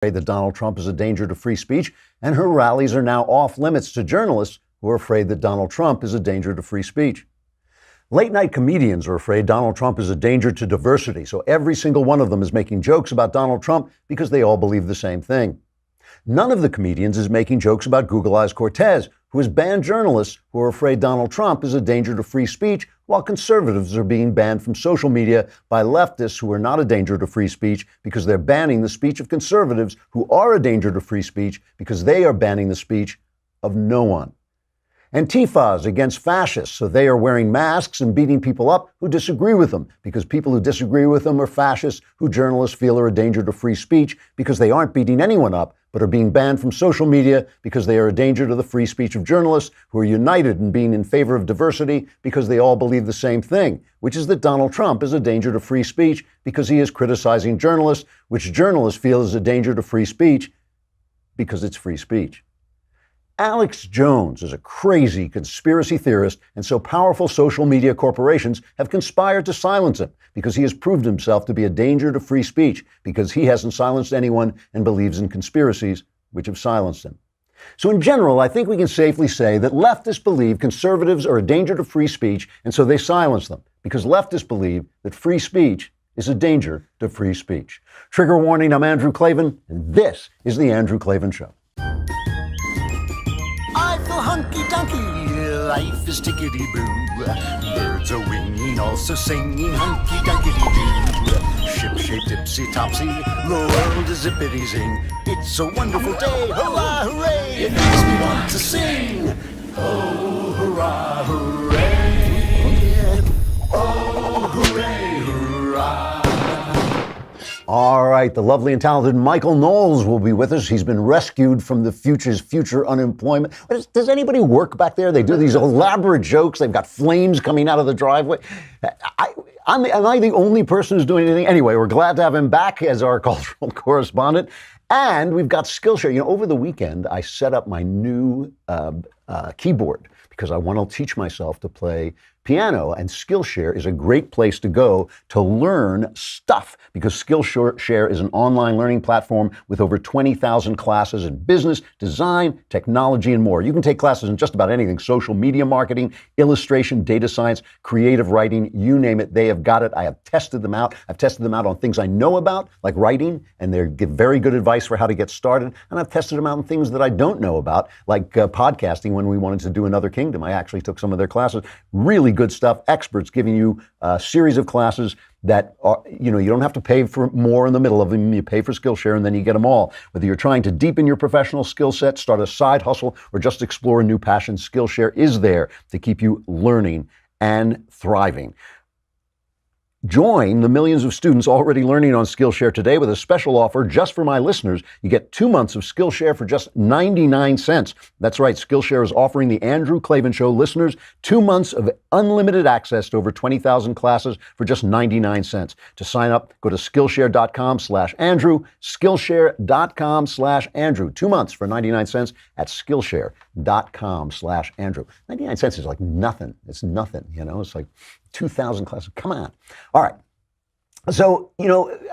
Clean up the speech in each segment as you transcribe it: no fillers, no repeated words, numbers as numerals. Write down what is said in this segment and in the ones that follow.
that Donald Trump is a danger to free speech, and her rallies are now off limits to journalists who are afraid that Donald Trump is a danger to free speech. Late-night comedians are afraid Donald Trump is a danger to diversity, so every single one of them is making jokes about Donald Trump because they all believe the same thing. None of the comedians is making jokes about Google Eyes Cortez, who has banned journalists who are afraid Donald Trump is a danger to free speech, while conservatives are being banned from social media by leftists who are not a danger to free speech because they're banning the speech of conservatives who are a danger to free speech because they are banning the speech of no one. Antifa is against fascists, so they are wearing masks and beating people up who disagree with them, because people who disagree with them are fascists who journalists feel are a danger to free speech because they aren't beating anyone up, but are being banned from social media because they are a danger to the free speech of journalists who are united in being in favor of diversity because they all believe the same thing, which is that Donald Trump is a danger to free speech because he is criticizing journalists, which journalists feel is a danger to free speech because it's free speech. Alex Jones is a crazy conspiracy theorist, and so powerful social media corporations have conspired to silence him because he has proved himself to be a danger to free speech because he hasn't silenced anyone and believes in conspiracies which have silenced him. So in general, I think we can safely say that leftists believe conservatives are a danger to free speech, and so they silence them because leftists believe that free speech is a danger to free speech. Trigger warning, I'm Andrew Klavan, and this is The Andrew Klavan Show. Hunky-dunky, life is tickety-boo. Birds are winging, also singing hunky-dunky-doo. Ship-shaped, ipsy-topsy, the world is zippity-zing. It's a wonderful day, hurrah, hooray! It makes me want to sing. Oh, hurrah, hooray! Oh, hooray, hurrah! All right, the lovely and talented Michael Knowles will be with us. He's been rescued from the future unemployment. Does anybody work back there? They do these elaborate jokes. They've got flames coming out of the driveway. Am I the only person who's doing anything? Anyway, we're glad to have him back as our cultural correspondent. And we've got Skillshare. You know, over the weekend, I set up my new keyboard because I want to teach myself to play piano, and Skillshare is a great place to go to learn stuff because Skillshare is an online learning platform with over 20,000 classes in business, design, technology, and more. You can take classes in just about anything: social media marketing, illustration, data science, creative writing, you name it, they have got it. I have tested them out. I've tested them out on things I know about, like writing, and they give very good advice for how to get started. And I've tested them out on things that I don't know about, like podcasting. When we wanted to do Another Kingdom, I actually took some of their classes. Really good stuff. Experts giving you a series of classes that are, you don't have to pay for more in the middle of them. You pay for Skillshare and then you get them all. Whether you're trying to deepen your professional skill set, start a side hustle, or just explore a new passion, Skillshare is there to keep you learning and thriving. Join the millions of students already learning on Skillshare today with a special offer just for my listeners. You get 2 months of Skillshare for just 99 cents. That's right, Skillshare is offering the Andrew Klavan Show listeners 2 months of unlimited access to over 20,000 classes for just 99 cents. To sign up, go to Skillshare.com/Andrew, Skillshare.com/Andrew. 2 months for 99 cents at Skillshare.com/Andrew. 99 cents is like nothing. It's nothing, It's like 2,000 classes. Come on. All right. So,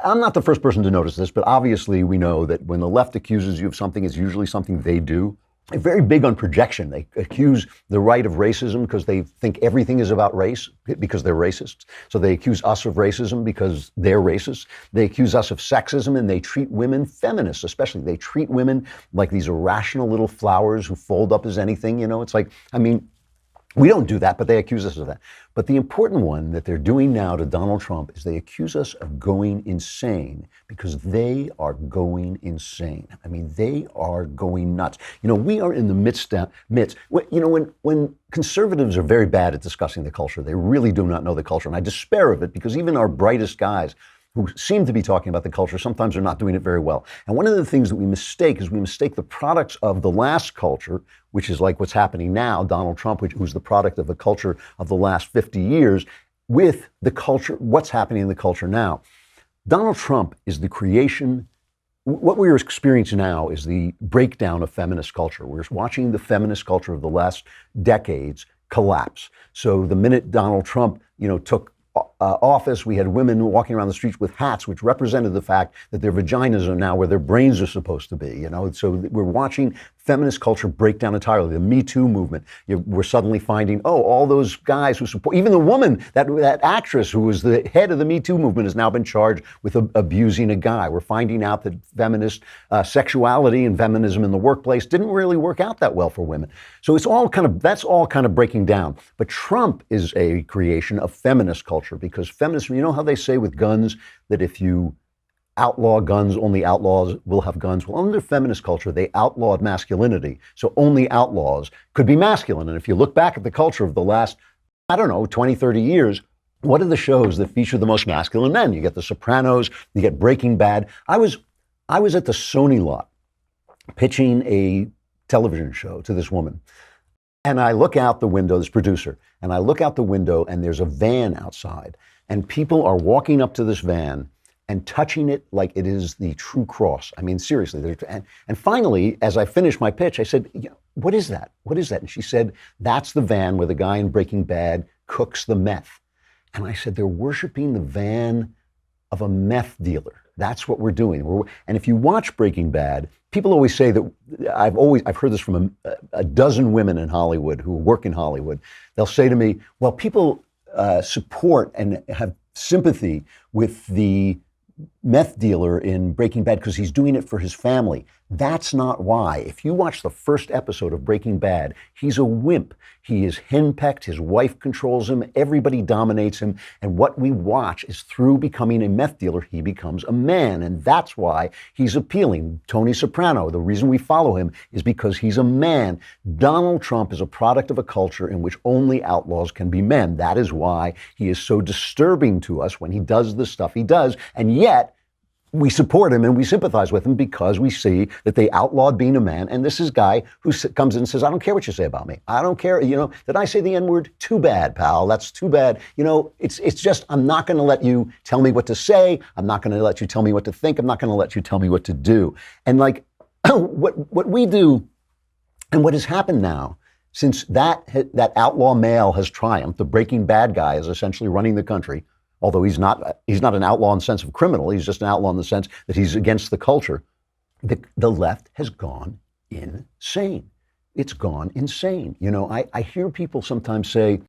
I'm not the first person to notice this, but obviously we know that when the left accuses you of something, it's usually something they do. They're very big on projection. They accuse the right of racism because they think everything is about race because they're racists. So they accuse us of racism because they're racist. They accuse us of sexism, and they treat women, feminists especially, they treat women like these irrational little flowers who fold up as anything. It's like, we don't do that, but they accuse us of that. But the important one that they're doing now to Donald Trump is they accuse us of going insane because they are going insane. They are going nuts. We are in the midst. When conservatives are very bad at discussing the culture, they really do not know the culture. And I despair of it because even our brightest guys who seem to be talking about the culture sometimes are not doing it very well. And one of the things that we mistake is we mistake the products of the last culture, which is like what's happening now, Donald Trump, who's the product of a culture of the last 50 years, with the culture, what's happening in the culture now. Donald Trump is the creation. What we're experiencing now is the breakdown of feminist culture. We're watching the feminist culture of the last decades collapse. So the minute Donald Trump, took office. We had women walking around the streets with hats, which represented the fact that their vaginas are now where their brains are supposed to be. So we're watching feminist culture break down entirely. The Me Too movement. We're suddenly finding, all those guys who support, even the woman, that actress who was the head of the Me Too movement has now been charged with abusing a guy. We're finding out that feminist sexuality and feminism in the workplace didn't really work out that well for women. So that's all kind of breaking down. But Trump is a creation of feminist culture, because feminism, you know how they say with guns that if you outlaw guns, only outlaws will have guns. Well, under feminist culture, they outlawed masculinity. So only outlaws could be masculine. And if you look back at the culture of the last, 20, 30 years, what are the shows that feature the most masculine men? You get The Sopranos, you get Breaking Bad. I was at the Sony lot pitching a television show to this woman. And I look out the window, this producer, and I look out the window and there's a van outside. And people are walking up to this van and touching it like it is the true cross. I mean, seriously. And finally, as I finished my pitch, I said, what is that? What is that? And she said, that's the van where the guy in Breaking Bad cooks the meth. And I said, they're worshiping the van of a meth dealer. That's what we're doing. And if you watch Breaking Bad, people always say that, I've heard this from a dozen women in Hollywood who work in Hollywood. They'll say to me, well, people support and have sympathy with the meth dealer in Breaking Bad because he's doing it for his family. That's not why. If you watch the first episode of Breaking Bad, he's a wimp. He is henpecked. His wife controls him. Everybody dominates him. And what we watch is through becoming a meth dealer, he becomes a man. And that's why he's appealing. Tony Soprano, the reason we follow him is because he's a man. Donald Trump is a product of a culture in which only outlaws can be men. That is why he is so disturbing to us when he does the stuff he does. And yet, we support him and we sympathize with him because we see that they outlawed being a man. And this is a guy who comes in and says, I don't care what you say about me. I don't care. Did I say the N-word? Too bad, pal. That's too bad. It's just, I'm not going to let you tell me what to say. I'm not going to let you tell me what to think. I'm not going to let you tell me what to do. And like what we do and what has happened now, since that outlaw male has triumphed, the Breaking Bad guy is essentially running the country. Although he's not an outlaw in the sense of criminal, he's just an outlaw in the sense that he's against the culture. The left has gone insane. It's gone insane. I hear people sometimes say,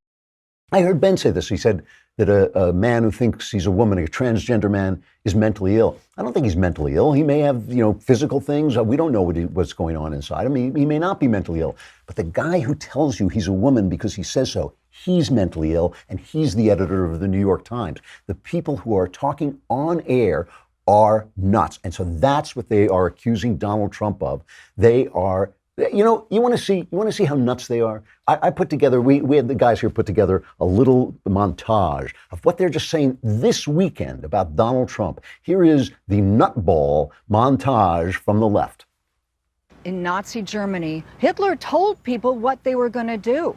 I heard Ben say this. He said that a man who thinks he's a woman, a transgender man, is mentally ill. I don't think he's mentally ill. He may have, physical things. We don't know what's going on inside him. He may not be mentally ill. But the guy who tells you he's a woman because he says so, he's mentally ill, and he's the editor of the New York Times. The people who are talking on air are nuts. And so that's what they are accusing Donald Trump of. They are, you want to see how nuts they are? I put together, we had the guys here put together a little montage of what they're just saying this weekend about Donald Trump. Here is the nutball montage from the left. In Nazi Germany, Hitler told people what they were going to do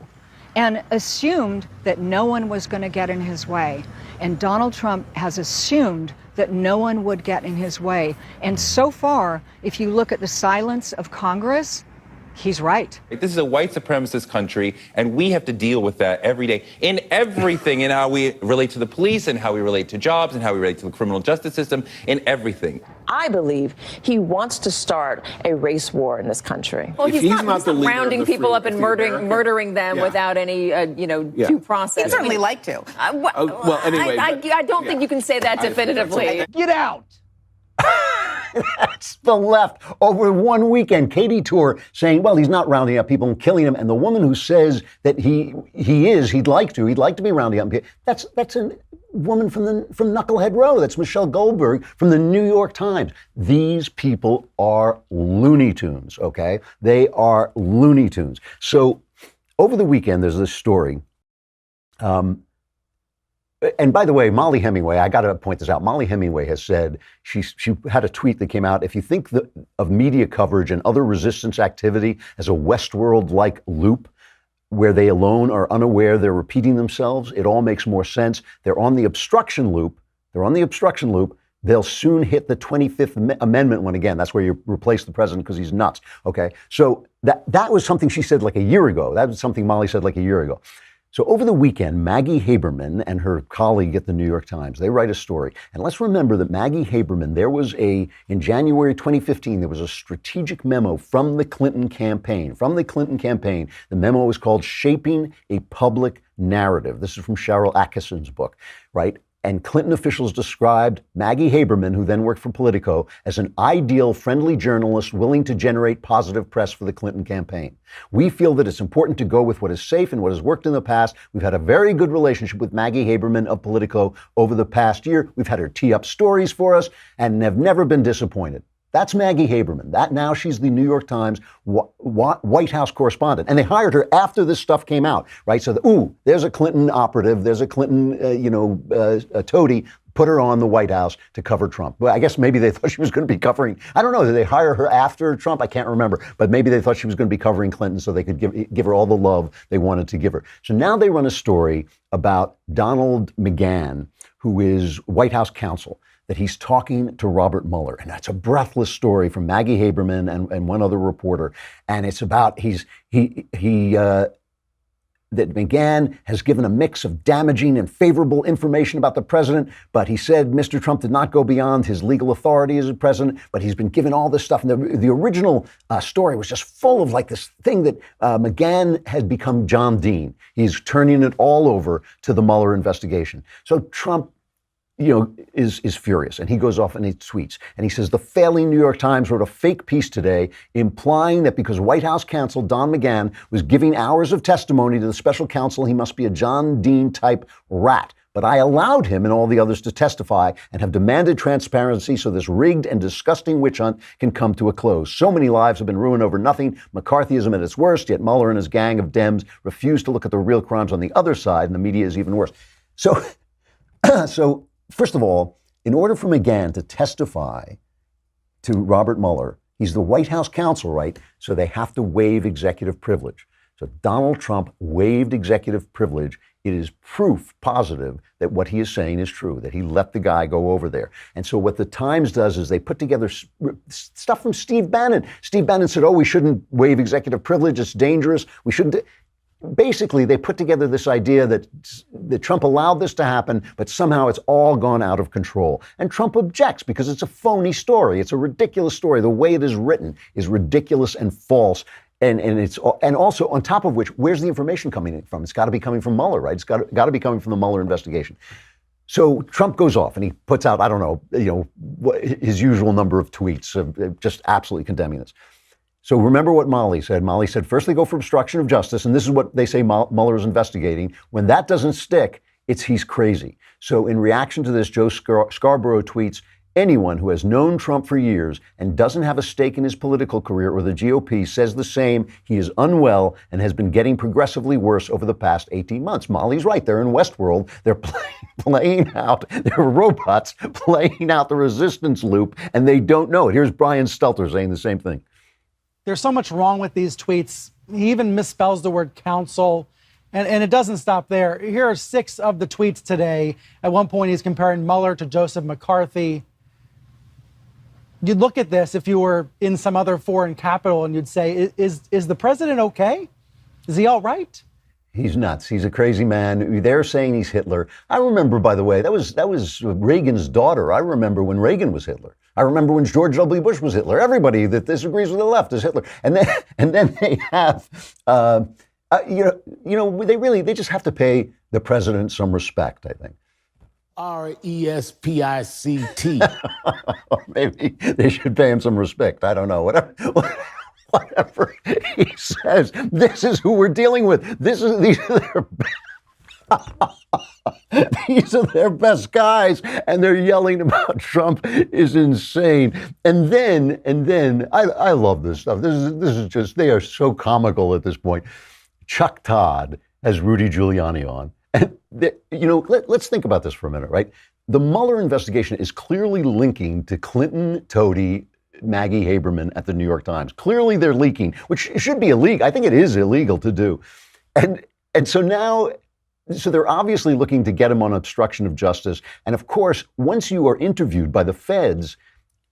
and assumed that no one was going to get in his way. And Donald Trump has assumed that no one would get in his way. And so far, if you look at the silence of Congress, he's right. This is a white supremacist country, and we have to deal with that every day in everything, in how we relate to the police and how we relate to jobs and how we relate to the criminal justice system, in everything. I believe he wants to start a race war in this country. Well, he's not rounding people up and murdering them without any, due process. He'd certainly like to. Anyway. I don't think you can say that definitively. Get out! That's the left. Over one weekend, Katie Tour saying, well, he's not rounding up people and killing them. And the woman who says that he'd like to be rounding up people. That's a woman from Knucklehead Row. That's Michelle Goldberg from the New York Times. These people are Looney Tunes, okay? They are Looney Tunes. So over the weekend, there's this story. And by the way, Molly Hemingway, I got to point this out. Molly Hemingway has said, she had a tweet that came out, if you think of media coverage and other resistance activity as a Westworld-like loop, where they alone are unaware they're repeating themselves, it all makes more sense. They're on the obstruction loop. They'll soon hit the 25th Amendment one again. That's where you replace the president because he's nuts. Okay. So that was something she said like a year ago. That was something Molly said like a year ago. So over the weekend, Maggie Haberman and her colleague at the New York Times, they write a story. And let's remember that Maggie Haberman, in January 2015, there was a strategic memo from the Clinton campaign. The memo was called Shaping a Public Narrative. This is from Cheryl Atkinson's book, right? And Clinton officials described Maggie Haberman, who then worked for Politico, as an ideal, friendly journalist willing to generate positive press for the Clinton campaign. We feel that it's important to go with what is safe and what has worked in the past. We've had a very good relationship with Maggie Haberman of Politico over the past year. We've had her tee up stories for us and have never been disappointed. That's Maggie Haberman. Now she's the New York Times White House correspondent. And they hired her after this stuff came out, right? So, there's a Clinton operative, there's a Clinton, toady, put her on the White House to cover Trump. Well, I guess maybe they thought she was going to be covering, I don't know, did they hire her after Trump? I can't remember. But maybe they thought she was going to be covering Clinton so they could give her all the love they wanted to give her. So now they run a story about Donald McGahn, who is White House counsel, that he's talking to Robert Mueller. And that's a breathless story from Maggie Haberman and one other reporter. And it's about that McGahn has given a mix of damaging and favorable information about the president, but he said Mr. Trump did not go beyond his legal authority as a president, but he's been given all this stuff. And the original story was just full of like this thing that McGahn had become John Dean. He's turning it all over to the Mueller investigation. So Trump is furious, and he goes off and he tweets, and he says, the failing New York Times wrote a fake piece today implying that because White House counsel Don McGahn was giving hours of testimony to the special counsel, he must be a John Dean type rat. But I allowed him and all the others to testify and have demanded transparency so this rigged and disgusting witch hunt can come to a close. So many lives have been ruined over nothing. McCarthyism at its worst, yet Mueller and his gang of Dems refuse to look at the real crimes on the other side, and the media is even worse. So first of all, in order for McGahn to testify to Robert Mueller, he's the White House counsel, right? So they have to waive executive privilege. So Donald Trump waived executive privilege. It is proof positive that what he is saying is true, that he let the guy go over there. And so what the Times does is they put together stuff from Steve Bannon. Steve Bannon said, we shouldn't waive executive privilege. It's dangerous. We shouldn't. Basically, they put together this idea that Trump allowed this to happen, but somehow it's all gone out of control. And Trump objects because it's a phony story. It's a ridiculous story. The way it is written is ridiculous and false. And also on top of which, where's the information coming from? It's got to be coming from Mueller, right? It's got to be coming from the Mueller investigation. So Trump goes off and he puts out, his usual number of tweets of just absolutely condemning this. So remember what Molly said. Molly said, first they go for obstruction of justice, and this is what they say Mueller is investigating. When that doesn't stick, he's crazy. So in reaction to this, Joe Scarborough tweets, anyone who has known Trump for years and doesn't have a stake in his political career or the GOP says the same. He is unwell and has been getting progressively worse over the past 18 months. Molly's right. They're in Westworld. They're playing out, they're robots playing out the resistance loop, and they don't know it. Here's Brian Stelter saying the same thing. There's so much wrong with these tweets. He even misspells the word counsel, and it doesn't stop there. Here are 6 of the tweets today. At one point, he's comparing Mueller to Joseph McCarthy. You'd look at this if you were in some other foreign capital and you'd say, is the president okay? Is he all right? He's nuts. He's a crazy man. They're saying he's Hitler. I remember, by the way, that was Reagan's daughter. I remember when Reagan was Hitler. I remember when George W. Bush was Hitler. Everybody that disagrees with the left is Hitler. And then they have, they just have to pay the president some respect, I think. RESPICT. Maybe they should pay him some respect. I don't know. Whatever he says, this is who we're dealing with. These are their best guys, and they're yelling about Trump is insane. And then I love this stuff. This is just, they are so comical at this point. Chuck Todd has Rudy Giuliani on. And let's think about this for a minute, right? The Mueller investigation is clearly linking to Clinton toady Maggie Haberman at the New York Times. Clearly they're leaking, which should be illegal. I think it is illegal to do. And so now, they're obviously looking to get him on obstruction of justice. And of course, once you are interviewed by the feds,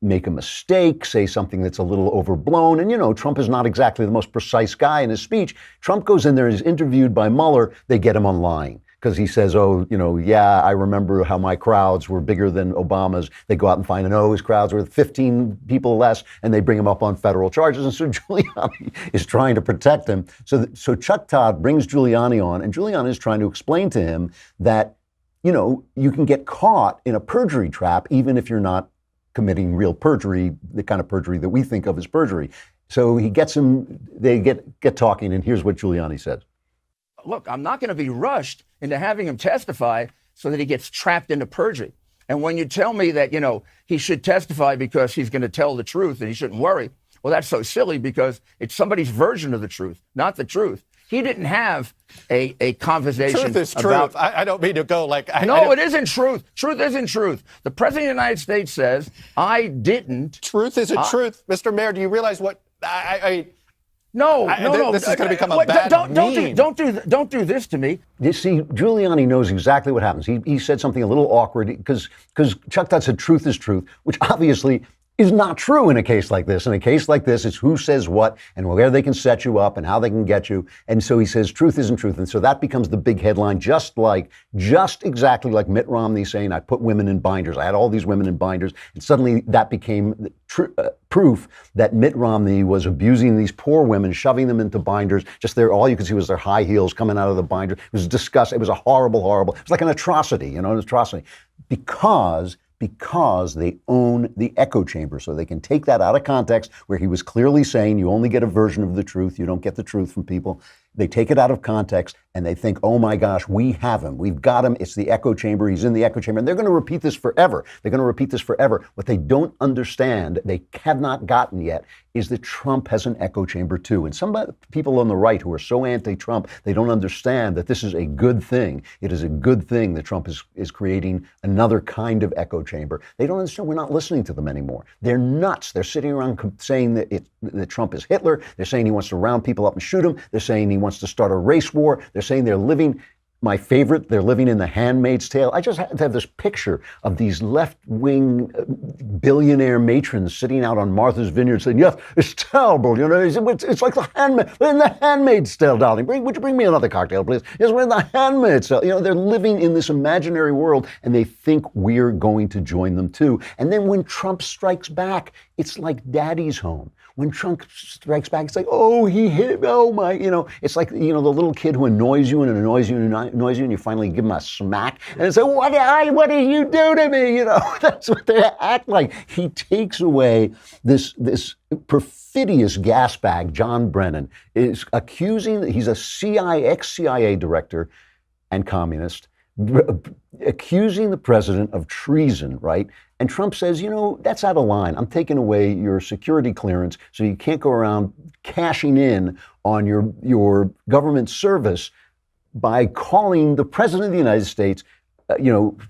make a mistake, say something that's a little overblown. And, you know, Trump is not exactly the most precise guy in his speech. Trump goes in there and is interviewed by Mueller. They get him on lying because he says, oh, you know, yeah, I remember how my crowds were bigger than Obama's. They go out and find, no, his crowds were 15 people less, and they bring him up on federal charges. And so Giuliani is trying to protect him. So Chuck Todd brings Giuliani on, and Giuliani is trying to explain to him that, you know, you can get caught in a perjury trap even if you're not committing real perjury, the kind of perjury that we think of as perjury. So he gets him, they get talking, and here's what Giuliani says. Look, I'm not going to be rushed into having him testify so that he gets trapped into perjury. And when you tell me that, you know, he should testify because he's going to tell the truth and he shouldn't worry, well, that's so silly because it's somebody's version of the truth, not the truth. He didn't have a conversation. Truth is truth. I don't mean to go like... No, it isn't truth. Truth isn't truth. The President of the United States says, I didn't... Truth isn't truth. Mr. Mayor, do you realize what... No. This is going to become a bad meme. Don't do this to me. You see, Giuliani knows exactly what happens. He said something a little awkward because Chuck Todd said truth is truth, which obviously is not true in a case like this. In a case like this, it's who says what and where they can set you up and how they can get you. And so he says truth isn't truth. And so that becomes the big headline, just exactly like Mitt Romney saying, I put women in binders. I had all these women in binders. And suddenly that became proof that Mitt Romney was abusing these poor women, shoving them into binders. Just there, all you could see was their high heels coming out of the binder. It was disgusting. It was a horrible, it was like an atrocity, an atrocity. Because they own the echo chamber. So they can take that out of context where he was clearly saying you only get a version of the truth. You don't get the truth from people. They take it out of context and they think, oh my gosh, we have him. We've got him. It's the echo chamber. He's in the echo chamber. And they're going to repeat this forever. What they don't understand, they have not gotten yet, is that Trump has an echo chamber too. And some people on the right who are so anti-Trump, they don't understand that this is a good thing. It is a good thing that Trump is creating another kind of echo chamber. They don't understand. We're not listening to them anymore. They're nuts. They're sitting around saying that Trump is Hitler. They're saying he wants to round people up and shoot them. They're saying he wants to start a race war. They're saying they're living, my favorite, they're living in the Handmaid's Tale. I just have this picture of these left-wing billionaire matrons sitting out on Martha's Vineyard saying, yes, it's terrible, it's like we're in the Handmaid's Tale, darling. Would you bring me another cocktail, please? Yes, we're in the Handmaid's Tale. They're living in this imaginary world, and they think we're going to join them too. And then when Trump strikes back, it's like daddy's home. When Trump strikes back, it's like, oh, he hit, oh my, it's like, the little kid who annoys you, and you finally give him a smack, and it's like, what did you do to me? That's what they act like. He takes away this perfidious gas bag. John Brennan is he's a ex-CIA director and communist, accusing the president of treason, right? And Trump says, that's out of line. I'm taking away your security clearance so you can't go around cashing in on your government service by calling the president of the United States,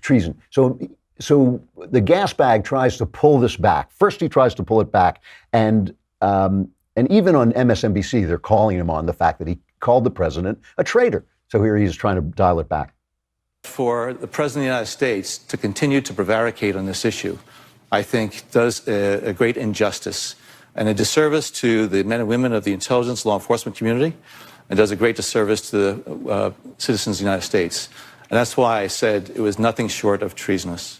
treason. So the gas bag tries to pull this back. First, he tries to pull it back. And even on MSNBC, they're calling him on the fact that he called the president a traitor. So here he is trying to dial it back. For the President of the United States to continue to prevaricate on this issue, I think does a great injustice and a disservice to the men and women of the intelligence law enforcement community, and does a great disservice to the citizens of the United States. And that's why I said it was nothing short of treasonous.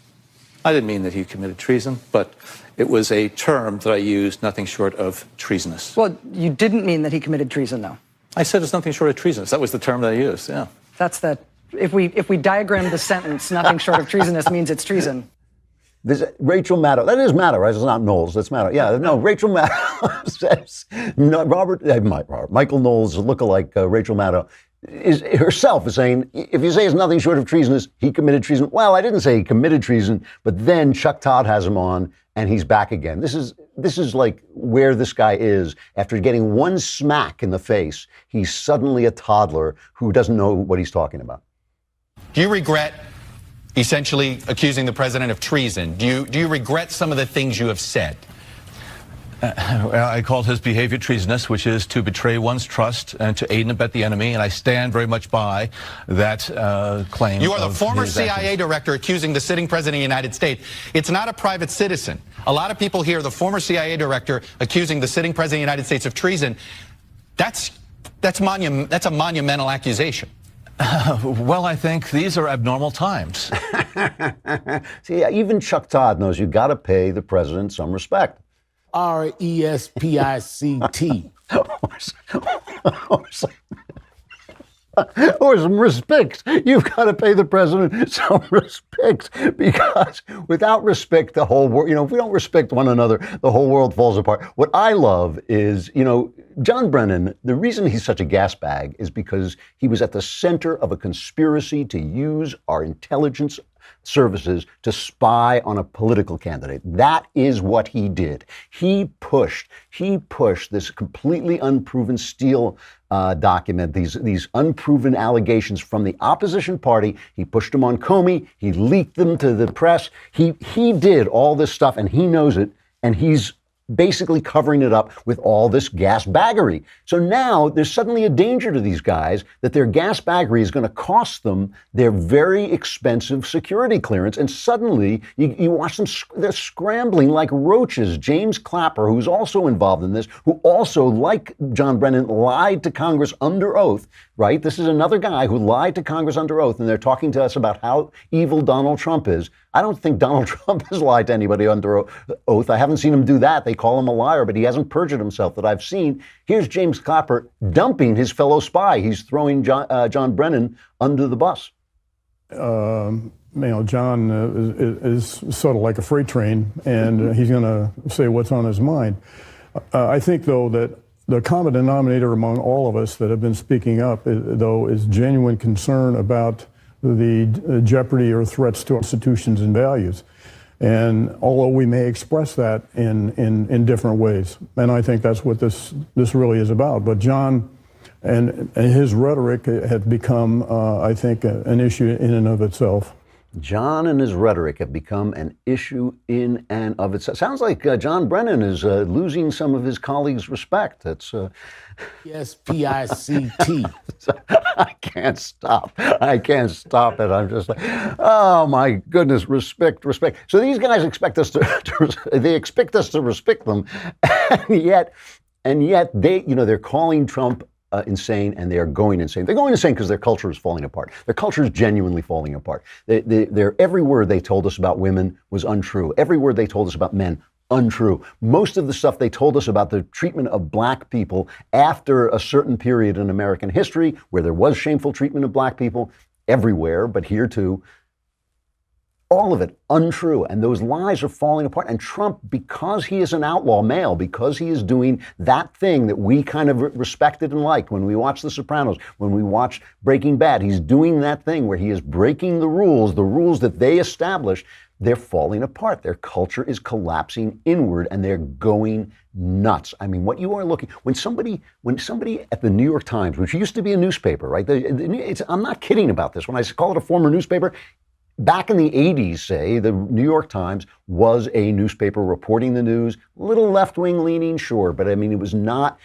I didn't mean that he committed treason, but it was a term that I used, nothing short of treasonous. Well, you didn't mean that he committed treason, though. I said it's nothing short of treasonous. That was the term that I used, yeah. That's the... If we diagram the sentence, nothing short of treasonous means it's treason. This Rachel Maddow, that is Maddow, right? It's not Knowles, that's Maddow. Yeah, no, Rachel Maddow says, Michael Knowles, lookalike Rachel Maddow, herself is saying, if you say it's nothing short of treasonous, he committed treason. Well, I didn't say he committed treason, but then Chuck Todd has him on and he's back again. This is like where this guy is. After getting one smack in the face, he's suddenly a toddler who doesn't know what he's talking about. Do you regret essentially accusing the president of treason? Do you regret some of the things you have said? I called his behavior treasonous, which is to betray one's trust and to aid and abet the enemy, and I stand very much by that claim. You are the former CIA director accusing the sitting president of the United States. It's not a private citizen. A lot of people hear the former CIA director accusing the sitting president of the United States of treason. That's a monumental accusation. Well, I think these are abnormal times. See, even Chuck Todd knows you got to pay the president some respect. RESPICT. Or some respect. You've got to pay the president some respect, because without respect, the whole world, if we don't respect one another, the whole world falls apart. What I love is, John Brennan, the reason he's such a gas bag is because he was at the center of a conspiracy to use our intelligence services to spy on a political candidate. That is what he did. He pushed this completely unproven Steele document, these unproven allegations from the opposition party. He pushed them on Comey. He leaked them to the press. He did all this stuff, and he knows it, and he's basically covering it up with all this gas baggery. So now there's suddenly a danger to these guys that their gas baggery is going to cost them their very expensive security clearance. And suddenly you watch them, they're scrambling like roaches. James Clapper, who's also involved in this, who also, like John Brennan, lied to Congress under oath, right? This is another guy who lied to Congress under oath, and they're talking to us about how evil Donald Trump is. I don't think Donald Trump has lied to anybody under oath. I haven't seen him do that. They call him a liar, but he hasn't perjured himself that I've seen. Here's James Clapper dumping his fellow spy. He's throwing John Brennan under the bus. John is sort of like a freight train, and he's going to say what's on his mind. I think, though, that the common denominator among all of us that have been speaking up, though, is genuine concern about the jeopardy or threats to our institutions and values. And although we may express that in different ways, and I think that's what this really is about. But John and his rhetoric have become, I think, an issue in and of itself. John and his rhetoric have become an issue in and of itself. Sounds like John Brennan is losing some of his colleagues' respect. That's SPICT. I can't stop. I can't stop it. I'm just like, oh my goodness, respect. So these guys expect us they expect us to respect them, and yet they, they're calling Trump insane, and they are going insane. They're going insane because their culture is falling apart. Their culture is genuinely falling apart. Every word they told us about women was untrue. Every word they told us about men, untrue. Most of the stuff they told us about the treatment of black people after a certain period in American history where there was shameful treatment of black people everywhere, but here too, all of it untrue. And those lies are falling apart. And Trump, because he is an outlaw male, because he is doing that thing that we kind of respected and liked when we watched The Sopranos, when we watched Breaking Bad, he's doing that thing where he is breaking the rules that they established. They're falling apart. Their culture is collapsing inward, and they're going nuts. I mean, what you are looking, when somebody at the New York Times, which used to be a newspaper, right? I'm not kidding about this. When I call it a former newspaper, back in the 80s, say, the New York Times was a newspaper reporting the news, a little left-wing leaning, sure, but I mean, it was not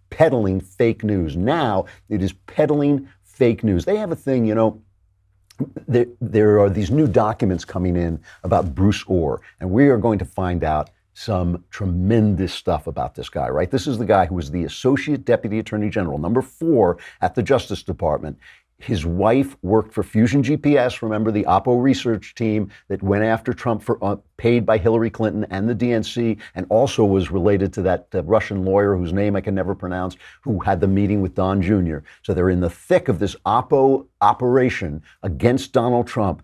peddling fake news. Now it is peddling fake news. They have a thing, there are these new documents coming in about Bruce Orr, and we are going to find out some tremendous stuff about this guy, right? This is the guy who was the Associate Deputy Attorney General, number 4 at the Justice Department. His wife worked for Fusion GPS, remember the Oppo research team that went after Trump for paid by Hillary Clinton and the DNC, and also was related to that Russian lawyer whose name I can never pronounce, who had the meeting with Don Jr. So they're in the thick of this Oppo operation against Donald Trump.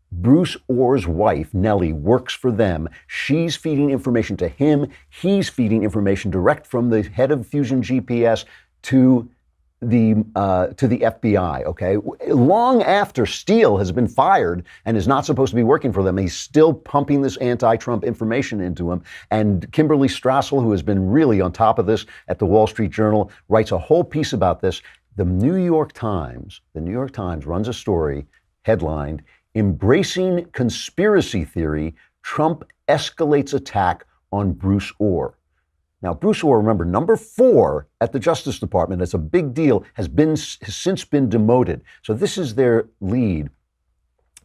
Bruce Orr's wife, Nellie, works for them. She's feeding information to him. He's feeding information direct from the head of Fusion GPS to the FBI, okay? Long after Steele has been fired and is not supposed to be working for them, he's still pumping this anti-Trump information into him. And Kimberly Strassel, who has been really on top of this at the Wall Street Journal, writes a whole piece about this. The New York Times runs a story headlined, "Embracing Conspiracy Theory, Trump Escalates Attack on Bruce Orr." Now, Bruce Orr, remember, number 4 at the Justice Department, it's a big deal, has since been demoted. So this is their lead.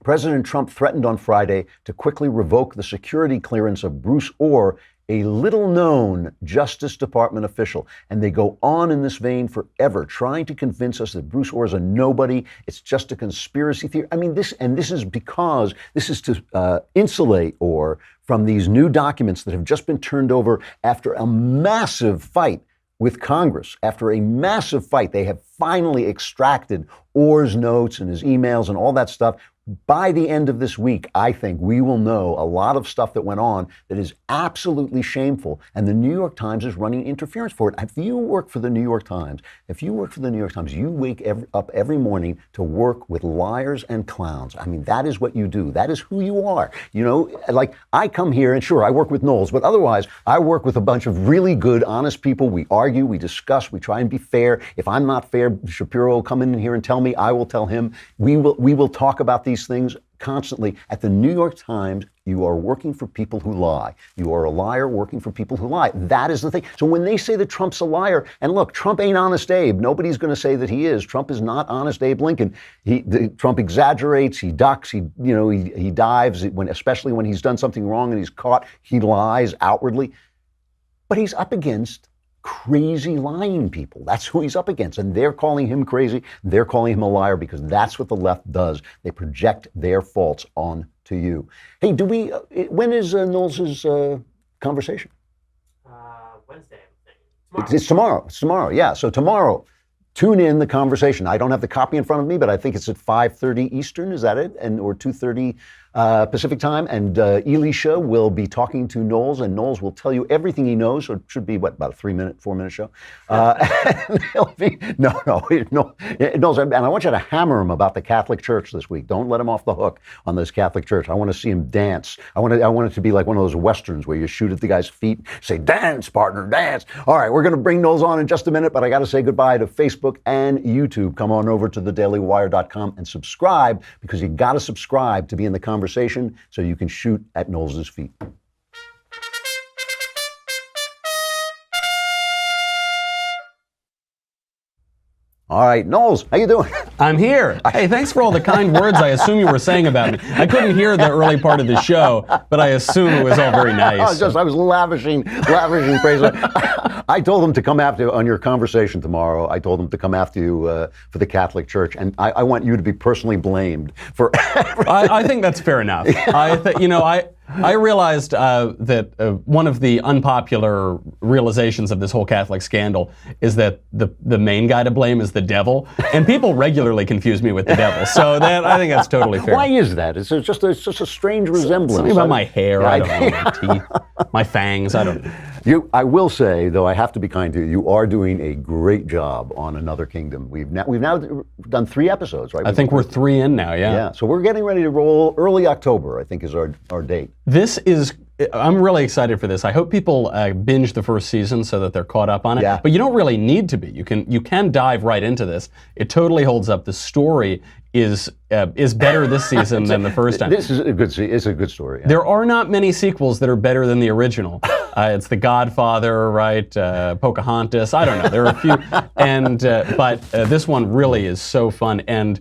President Trump threatened on Friday to quickly revoke the security clearance of Bruce Orr, a little-known Justice Department official. And they go on in this vein forever, trying to convince us that Bruce Orr is a nobody. It's just a conspiracy theory. I mean, this is because this is to insulate Orr from these new documents that have just been turned over after a massive fight with Congress. After a massive fight, they have finally extracted Orr's notes and his emails and all that stuff. By the end of this week, I think we will know a lot of stuff that went on that is absolutely shameful. And the New York Times is running interference for it. If you work for the New York Times, you wake up every morning to work with liars and clowns. I mean, that is what you do. That is who you are. You know, like I come here and sure, I work with Knowles, but otherwise I work with a bunch of really good, honest people. We argue, we discuss, we try and be fair. If I'm not fair, Shapiro will come in here and tell me, I will tell him. We will talk about these things constantly. At the New York Times, you are working for people who lie. You are a liar working for people who lie. That is the thing. So when they say that Trump's a liar, and look, Trump ain't Honest Abe. Nobody's going to say that he is. Trump is not Honest Abe Lincoln. Trump exaggerates. He ducks. He dives. Especially when he's done something wrong and he's caught, he lies outwardly. But he's up against crazy lying people. That's who he's up against. And they're calling him crazy. They're calling him a liar because that's what the left does. They project their faults on to you. Hey, when is Knowles' conversation? Wednesday, I think. It's tomorrow. It's tomorrow, yeah. So tomorrow, tune in the conversation. I don't have the copy in front of me, but I think it's at 5:30 Eastern. Is that it? Or 2:30 Pacific time. And Elisha will be talking to Knowles, and Knowles will tell you everything he knows. So it should be, about a 4-minute show. Knowles, and I want you to hammer him about the Catholic Church this week. Don't let him off the hook on this Catholic Church. I want to see him dance. I want it to be like one of those Westerns where you shoot at the guy's feet, say, dance, partner, dance. All right, we're going to bring Knowles on in just a minute, but I got to say goodbye to Facebook and YouTube. Come on over to thedailywire.com and subscribe, because you got to subscribe to be in the conversation so you can shoot at Knowles' feet. All right, Knowles, how you doing? I'm here. Hey, thanks for all the kind words I assume you were saying about me. I couldn't hear the early part of the show, but I assume it was all very nice. I was lavishing praise. I told him to come after you on your conversation tomorrow. I told him to come after you for the Catholic Church, and I want you to be personally blamed for everything. I think that's fair enough. I realized that one of the unpopular realizations of this whole Catholic scandal is that the main guy to blame is the devil, and people regularly confuse me with the devil. So I think that's totally fair. Why is that? It's just a strange resemblance. Something about my hair, I don't know, my teeth, my fangs, I don't know. I will say, though, I have to be kind to you. You are doing a great job on Another Kingdom. We've now done 3 episodes, right? I think we're 3 in now, yeah. Yeah, so we're getting ready to roll. Early October, I think, is our date. I'm really excited for this. I hope people binge the first season so that they're caught up on it. Yeah. But you don't really need to be. You can dive right into this. It totally holds up. The story is better this season than the first time. This is it's a good story. Yeah. There are not many sequels that are better than the original. It's The Godfather, right? Pocahontas. I don't know. There are a few, but this one really is so fun. And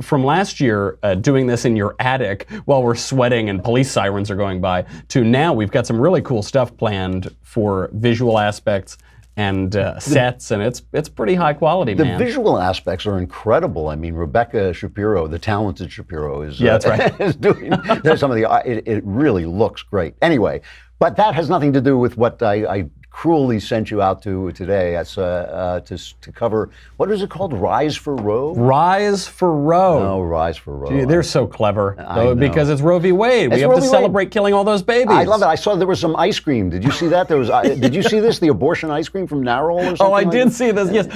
from last year, doing this in your attic while we're sweating and police sirens are going by, to now we've got some really cool stuff planned for visual aspects and sets, and it's pretty high quality, man. The visual aspects are incredible. I mean, Rebecca Shapiro, the talented Shapiro, is that's right. is doing some of the. It really looks great. Anyway, but that has nothing to do with what I cruelly sent you out to today. That's to cover, what is it called? Rise for Roe? Rise for Roe. No, Rise for Roe. Gee, they're so clever, though, because it's Roe v. Wade. We have to celebrate killing all those babies. I love it. I saw there was some ice cream. Did you see that? Did you see this? The abortion ice cream from Narrow or something? Oh, I did see this. Yes,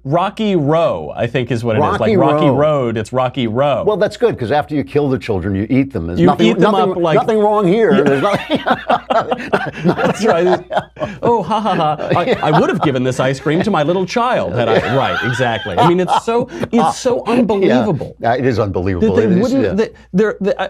Rocky Row, I think is what it is. Like Rocky Road, it's Rocky Row. Well, that's good, because after you kill the children, you eat them. There's nothing wrong here. Yeah. There's nothing. That's right. Oh, ha ha ha! I would have given this ice cream to my little child had I. Right, exactly. I mean, it's so unbelievable. Yeah, it is unbelievable. That they wouldn't.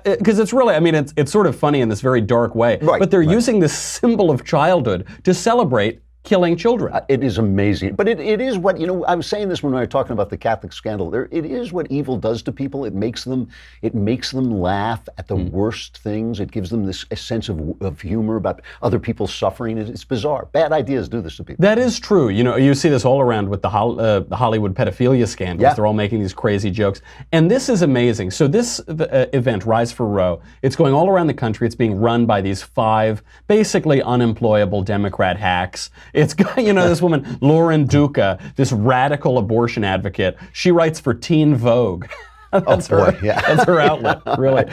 Because it's really. I mean, it's sort of funny in this very dark way. Right, but they're using this symbol of childhood to celebrate killing children. It is amazing. But it is what, I was saying this when we were talking about the Catholic scandal. It is what evil does to people. It makes them laugh at the worst things. It gives them a sense of humor about other people's suffering. It's bizarre. Bad ideas do this to people. That is true. You see this all around with the Hollywood pedophilia scandals. Yeah. They're all making these crazy jokes. And this is amazing. So this event, Rise for Roe, it's going all around the country. It's being run by these 5 basically unemployable Democrat hacks. It's got, this woman, Lauren Duca, this radical abortion advocate. She writes for Teen Vogue. That's her outlet, really.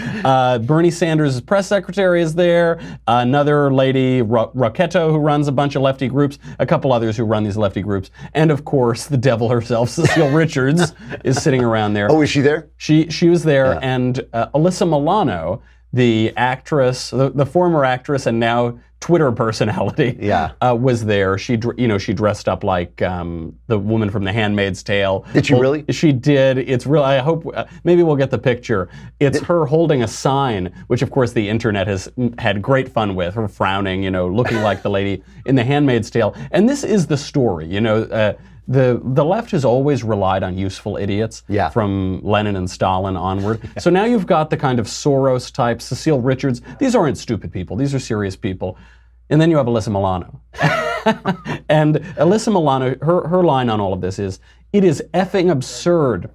Bernie Sanders' press secretary is there. Another lady, Rocketto, who runs a bunch of lefty groups. A couple others who run these lefty groups. And of course, the devil herself, Cecile Richards, is sitting around there. Oh, is she there? She was there. Yeah. And Alyssa Milano, the actress, the former actress and now Twitter personality, was there. She dressed up like the woman from The Handmaid's Tale. Did she really? She did. It's real. I hope maybe we'll get the picture. It's her holding a sign, which of course the internet has had great fun with. Her frowning, looking like the lady in The Handmaid's Tale. And this is the story. The left has always relied on useful idiots from Lenin and Stalin onward. So now you've got the kind of Soros type, Cecile Richards. These aren't stupid people. These are serious people. And then you have Alyssa Milano. And Alyssa Milano, her line on all of this is, it is effing absurd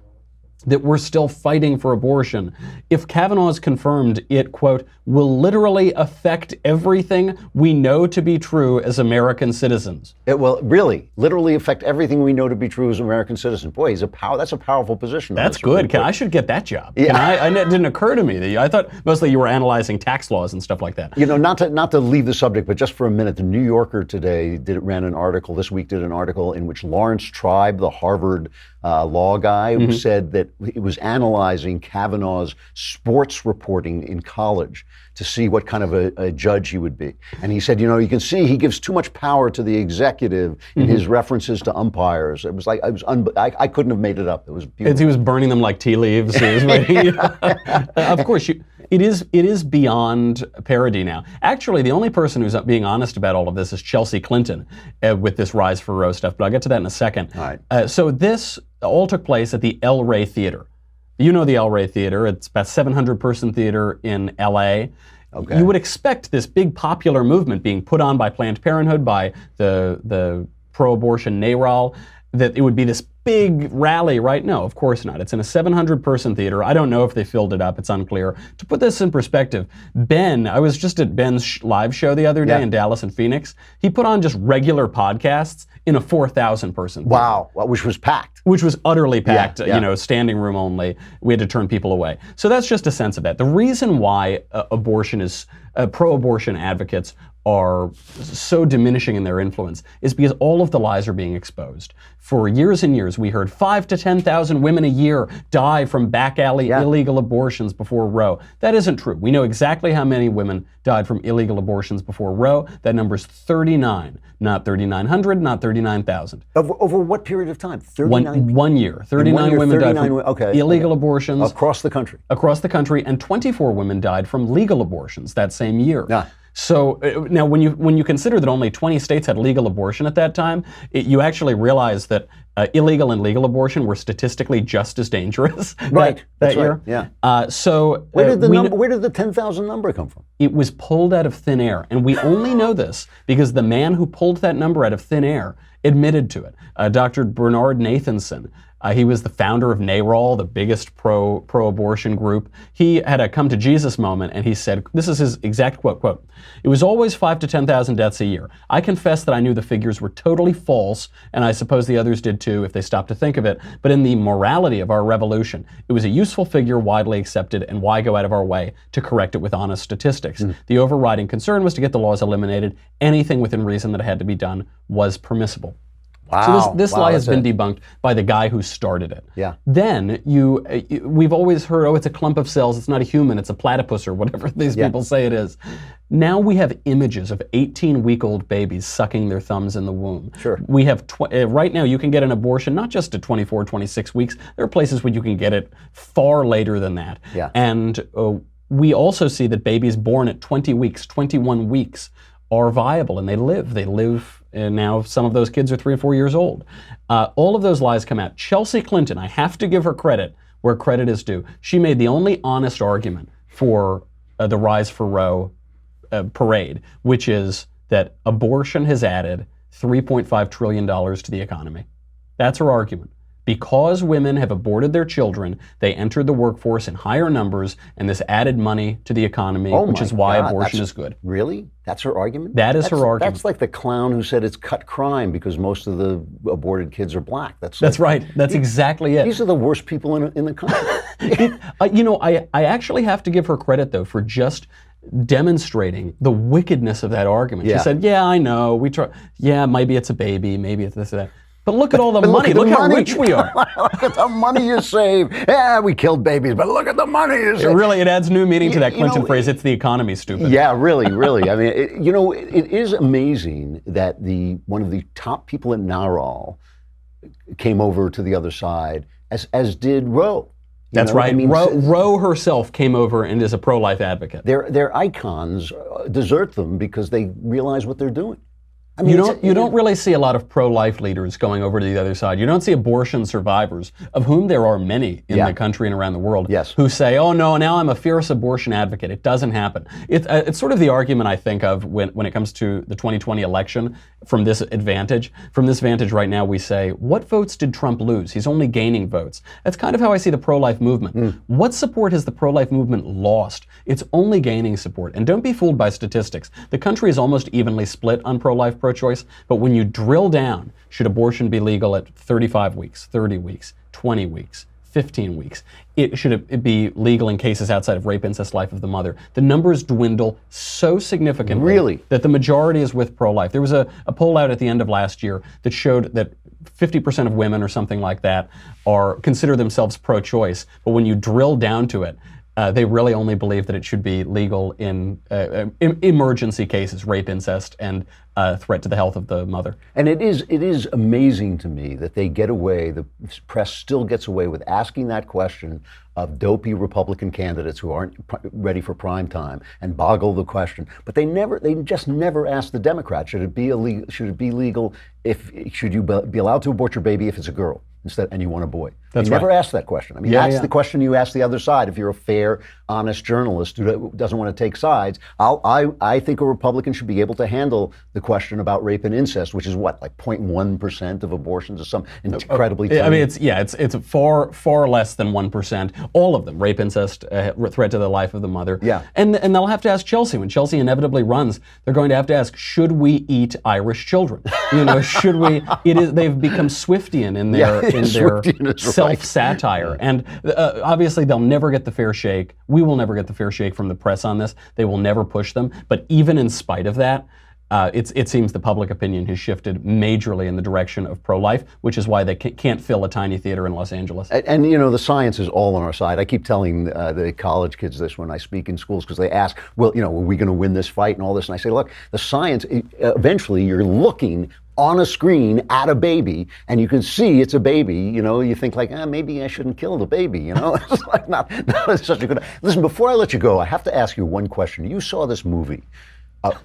that we're still fighting for abortion. If Kavanaugh is confirmed, it, quote, will literally affect everything we know to be true as American citizens. It will really, literally affect everything we know to be true as American citizens. Boy, that's a powerful position. That's good. I should get that job. Yeah. It didn't occur to me. I thought mostly you were analyzing tax laws and stuff like that. Not to leave the subject, but just for a minute, the New Yorker today ran an article in which Lawrence Tribe, the Harvard law guy, who said that it was analyzing Kavanaugh's sports reporting in college to see what kind of a judge he would be. And he said, you can see he gives too much power to the executive in his references to umpires. It was like, I couldn't have made it up. It was beautiful. He was burning them like tea leaves. He was writing, Of course, it is beyond parody now. Actually, the only person who's being honest about all of this is Chelsea Clinton with this Rise for Roe stuff, but I'll get to that in a second. All right. So this all took place at the El Rey Theater. You know the El Rey Theater. It's about 700-person theater in L.A. Okay. You would expect this big popular movement being put on by Planned Parenthood, by the pro-abortion NARAL, that it would be this big rally, right? No, of course not. It's in a 700-person theater. I don't know if they filled it up. It's unclear. To put this in perspective, I was just at Ben's live show the other day in Dallas and Phoenix. He put on just regular podcasts in a 4,000-person theater. Wow, which was packed. Which was utterly packed, standing room only. We had to turn people away. So that's just a sense of that. The reason why pro-abortion advocates are so diminishing in their influence is because all of the lies are being exposed. For years and years, we heard 5,000 to 10,000 women a year die from back alley illegal abortions before Roe. That isn't true. We know exactly how many women died from illegal abortions before Roe. That number's 39, not 3,900, not 39,000. Over what period of time? 39? One year. 39 women died from illegal abortions. Across the country. Across the country, and 24 women died from legal abortions that same year. Yeah. So now when you consider that only 20 states had legal abortion at that time, you actually realize that illegal and legal abortion were statistically just as dangerous that year. Right. Yeah. So where did the 10,000 number come from? It was pulled out of thin air, and we only know this because the man who pulled that number out of thin air admitted to it. Dr. Bernard Nathanson. He was the founder of NARAL, the biggest pro-abortion group. He had a come to Jesus moment, and he said, this is his exact quote, "It was always 5,000 to 10,000 deaths a year. I confess that I knew the figures were totally false, and I suppose the others did too if they stopped to think of it. But in the morality of our revolution, it was a useful figure widely accepted, and why go out of our way to correct it with honest statistics? The overriding concern was to get the laws eliminated. Anything within reason that had to be done was permissible." Wow. So this lie has been debunked by the guy who started it. Yeah. Then we've always heard, oh, it's a clump of cells, it's not a human, it's a platypus or whatever these people say it is. Now we have images of 18-week-old babies sucking their thumbs in the womb. Sure. We have, right now you can get an abortion not just at 24, 26 weeks. There are places where you can get it far later than that. Yeah. And we also see that babies born at 20 weeks, 21 weeks are viable and they live. They live, and now some of those kids are 3 or 4 years old. All of those lies come out. Chelsea Clinton, I have to give her credit where credit is due. She made the only honest argument for the Rise for Roe parade, which is that abortion has added $3.5 trillion to the economy. That's her argument. Because women have aborted their children, they entered the workforce in higher numbers, and this added money to the economy, which is why abortion is good. Really? That's her argument? That is her argument. That's like the clown who said it's cut crime because most of the aborted kids are black. That's right. That's exactly it. These are the worst people in the country. I actually have to give her credit, though, for just demonstrating the wickedness of that argument. She said, yeah, I know. We try. Yeah, maybe it's a baby. Maybe it's this or that. But look at all the money. Look how rich we are. Look at the money you save. Yeah, we killed babies, but look at the money you save. It adds new meaning to that Clinton phrase. It's the economy, stupid. Yeah, really. I mean, it is amazing that one of the top people at NARAL came over to the other side, as did Roe. That's right. I mean, Roe herself came over and is a pro-life advocate. Their icons desert them because they realize what they're doing. I mean, you don't really see a lot of pro-life leaders going over to the other side. You don't see abortion survivors, of whom there are many in the country and around the world, who say, oh no, now I'm a fierce abortion advocate. It doesn't happen. It's sort of the argument I think of when it comes to the 2020 election from this vantage. From this vantage right now, we say, what votes did Trump lose? He's only gaining votes. That's kind of how I see the pro-life movement. What support has the pro-life movement lost? It's only gaining support. And don't be fooled by statistics. The country is almost evenly split on pro-life, pro-choice, but when you drill down, should abortion be legal at 35 weeks, 30 weeks, 20 weeks, 15 weeks? Should it be legal in cases outside of rape, incest, life of the mother? The numbers dwindle so significantly that the majority is with pro-life. There was a poll out at the end of last year that showed that 50% of women or something like that consider themselves pro-choice, but when you drill down to it, they really only believe that it should be legal in emergency cases, rape, incest, and threat to the health of the mother. And it is amazing to me that they get away, the press still gets away with asking that question of dopey Republican candidates who aren't ready for prime time and boggle the question. But they just never ask the Democrats, should it be legal should you be allowed to abort your baby if it's a girl? And you want a boy. That's you never ask that question. I mean, that's the question you ask the other side. If you're a fair, honest journalist who doesn't want to take sides, I think a Republican should be able to handle the question about rape and incest, which is what, like 0.1% of abortions or some incredibly tiny. I mean, it's far less than 1%. All of them, rape, incest, threat to the life of the mother. Yeah. And they'll have to ask Chelsea. When Chelsea inevitably runs, they're going to have to ask, should we eat Irish children? Should we? They've become Swiftian in their self-satire. And obviously they'll never get the fair shake. We will never get the fair shake from the press on this. They will never push them. But even in spite of that, it seems the public opinion has shifted majorly in the direction of pro-life, which is why they can't fill a tiny theater in Los Angeles. And the science is all on our side. I keep telling the college kids this when I speak in schools because they ask, well, are we going to win this fight and all this? And I say, look, the science, eventually you're looking on a screen at a baby, and you can see it's a baby. You think like, maybe I shouldn't kill the baby. It's like not such a good. Listen, before I let you go, I have to ask you one question. You saw this movie.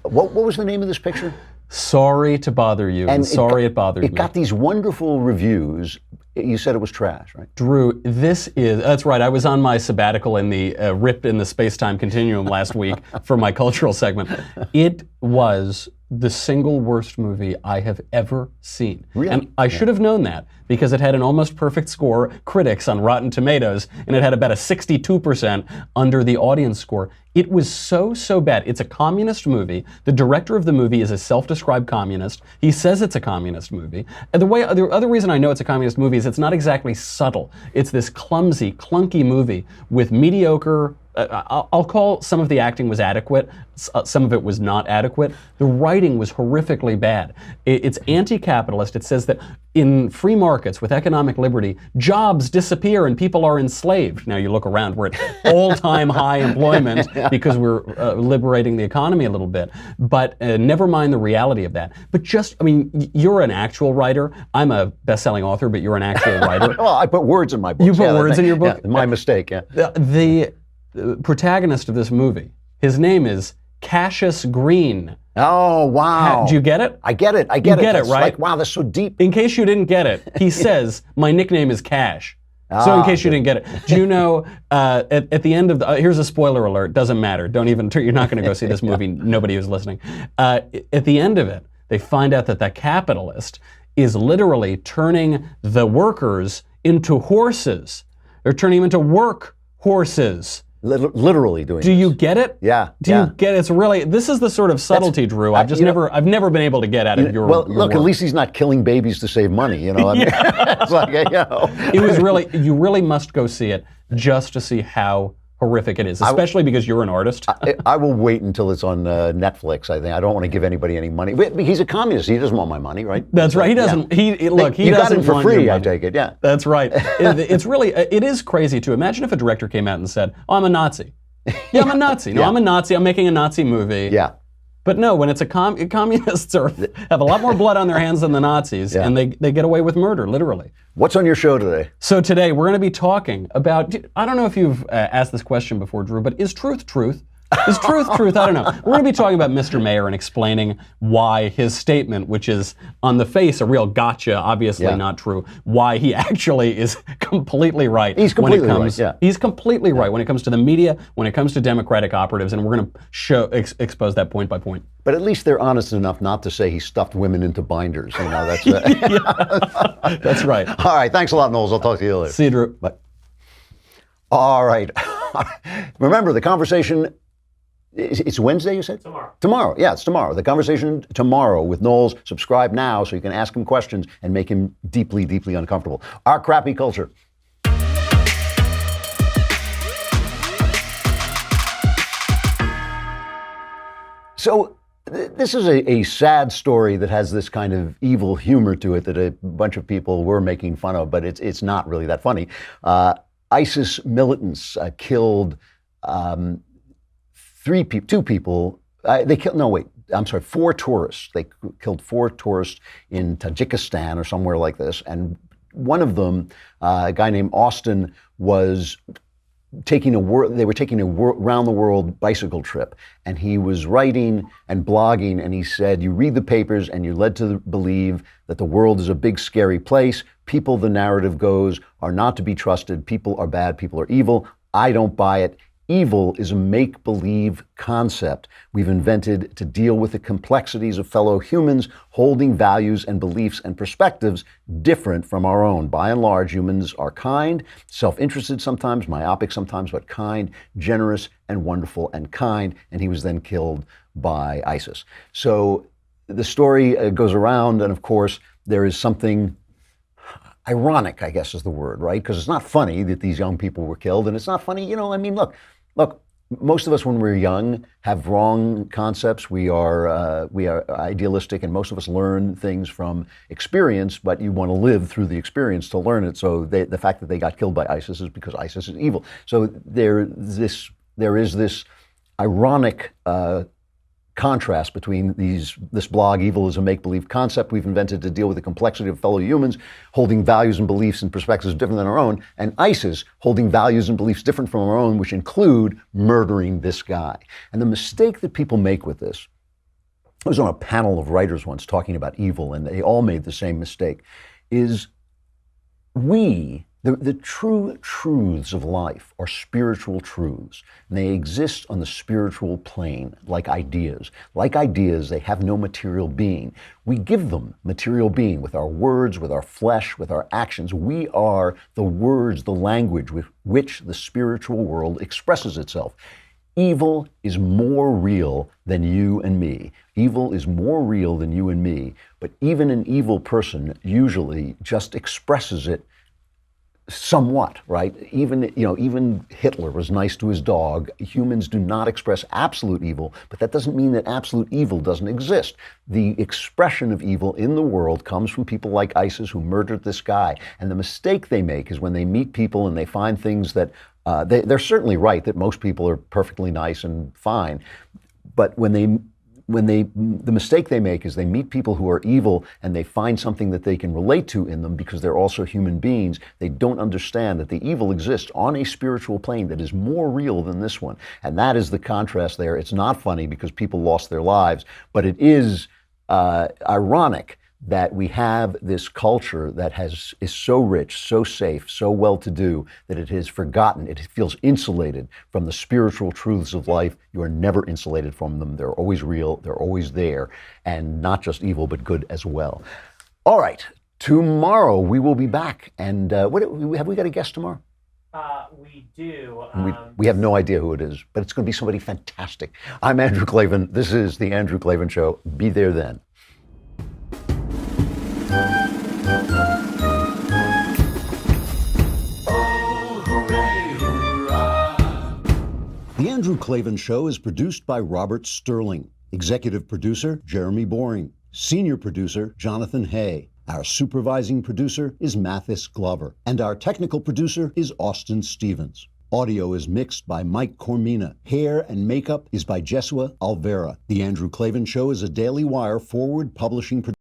What was the name of this picture? Sorry to bother you. And sorry it bothered me. It got these wonderful reviews. You said it was trash, right? Drew, that's right. I was on my sabbatical in the Rip in the Space-Time Continuum last week for my cultural segment. It was the single worst movie I have ever seen. Really? And I should have known that because it had an almost perfect score, critics on Rotten Tomatoes, and it had about a 62% under the audience score. It was so bad. It's a communist movie. The director of the movie is a self-described communist. He says it's a communist movie. And the other reason I know it's a communist movie is it's not exactly subtle. It's this clumsy, clunky movie with mediocre I'll call some of the acting was adequate, some of it was not adequate. The writing was horrifically bad. It's anti-capitalist. It says that in free markets with economic liberty, jobs disappear and people are enslaved. Now you look around, we're at all-time high employment because we're liberating the economy a little bit. But never mind the reality of that. But just, I mean, you're an actual writer. I'm a best-selling author, but you're an actual writer. Well, I put words in my book. You put words in your book? Yeah, my mistake, yeah. The protagonist of this movie, his name is Cassius Green. Oh, wow. Do you get it? I get it. You get it, That's right? Like, wow, that's so deep. In case you didn't get it, he says, my nickname is Cash. So in case you didn't get it, do you know, at the end of the, here's a spoiler alert, doesn't matter. Don't even, you're not going to go see this movie. Nobody who's listening. At the end of it, they find out that the capitalist is literally turning the workers into horses. They're turning them into work horses. Literally doing. Do you get it? Yeah. Do you get it? It's really, this is the sort of subtlety, Drew. I've never been able to get out of your. Well, your look, work. at least he's not killing babies to save money. You know, I mean, it's like, you know. It was really, you really must go see it just to see how horrific it is, especially because you're an artist. I will wait until it's on Netflix. I think I don't want to give anybody any money. But he's a communist. He doesn't want my money, right? That's right. He doesn't. Yeah. He look. He you doesn't got it for want your free. I money. take it. Yeah. That's right. It's really. It is crazy to imagine if a director came out and said, "Oh, I'm a Nazi." Yeah, I'm a Nazi. No, I'm a Nazi. I'm making a Nazi movie. Yeah. But no, when it's communists have a lot more blood on their hands than the Nazis, and they get away with murder, literally. What's on your show today? So today we're going to be talking about, I don't know if you've asked this question before, Drew, but is truth truth? Is truth truth? I don't know. We're going to be talking about Mr. Mayor and explaining why his statement, which is on the face a real gotcha, obviously not true, why he actually is completely right. He's completely right, yeah. He's completely right when it comes to the media, when it comes to Democratic operatives, and we're going to expose that point by point. But at least they're honest enough not to say he stuffed women into binders. You know, that's That's right. All right, thanks a lot, Knowles. I'll talk to you later. See you, Drew. Bye. All right. Remember, the conversation, it's Wednesday, you said? Tomorrow. Yeah, it's tomorrow. The conversation tomorrow with Knowles. Subscribe now so you can ask him questions and make him deeply, deeply uncomfortable. Our crappy culture. So this is a sad story that has this kind of evil humor to it that a bunch of people were making fun of, but it's not really that funny. ISIS militants killed two people. They killed, no, wait, I'm sorry, 4 tourists. They killed 4 tourists in Tajikistan or somewhere like this. And one of them, a guy named Austin, was taking they were taking a round the world bicycle trip, and he was writing and blogging, and he said, you read the papers and you're led to believe that the world is a big scary place. People, the narrative goes, are not to be trusted. People are bad. People are evil. I don't buy it. Evil is a make-believe concept we've invented to deal with the complexities of fellow humans holding values and beliefs and perspectives different from our own. By and large, humans are kind, self-interested sometimes, myopic sometimes, but kind, generous, and wonderful and kind. And he was then killed by ISIS. So the story goes around, and of course, there is something ironic, I guess is the word, right? Because it's not funny that these young people were killed, and it's not funny, you know, I mean, look, most of us when we're young have wrong concepts. We are idealistic, and most of us learn things from experience, but you want to live through the experience to learn it. So the fact that they got killed by ISIS is because ISIS is evil. So there is this ironic contrast between this blog, evil is a make-believe concept we've invented to deal with the complexity of fellow humans, holding values and beliefs and perspectives different than our own, and ISIS holding values and beliefs different from our own, which include murdering this guy. And the mistake that people make with this, I was on a panel of writers once talking about evil, and they all made the same mistake, is the true truths of life are spiritual truths, and they exist on the spiritual plane like ideas. Like ideas, they have no material being. We give them material being with our words, with our flesh, with our actions. We are the words, the language with which the spiritual world expresses itself. Evil is more real than you and me. Evil is more real than you and me, but even an evil person usually just expresses it somewhat, right? Even Hitler was nice to his dog. Humans do not express absolute evil, but that doesn't mean that absolute evil doesn't exist. The expression of evil in the world comes from people like ISIS who murdered this guy. And the mistake they make is when they meet people and they find things that they're certainly right that most people are perfectly nice and fine, but the mistake they make is they meet people who are evil and they find something that they can relate to in them because they're also human beings. They don't understand that the evil exists on a spiritual plane that is more real than this one. And that is the contrast there. It's not funny because people lost their lives, but it is ironic that we have this culture that is so rich, so safe, so well-to-do that it has forgotten, it feels insulated from the spiritual truths of life. You are never insulated from them. They're always real, they're always there, and not just evil, but good as well. All right, tomorrow we will be back, and have we got a guest tomorrow? We do. We have no idea who it is, but it's going to be somebody fantastic. I'm Andrew Klavan. This is The Andrew Klavan Show. Be there then. The Andrew Klavan Show is produced by Robert Sterling. Executive producer, Jeremy Boring. Senior producer, Jonathan Hay. Our supervising producer is Mathis Glover. And our technical producer is Austin Stevens. Audio is mixed by Mike Cormina. Hair and makeup is by Jesua Alvera. The Andrew Klavan Show is a Daily Wire forward publishing producer.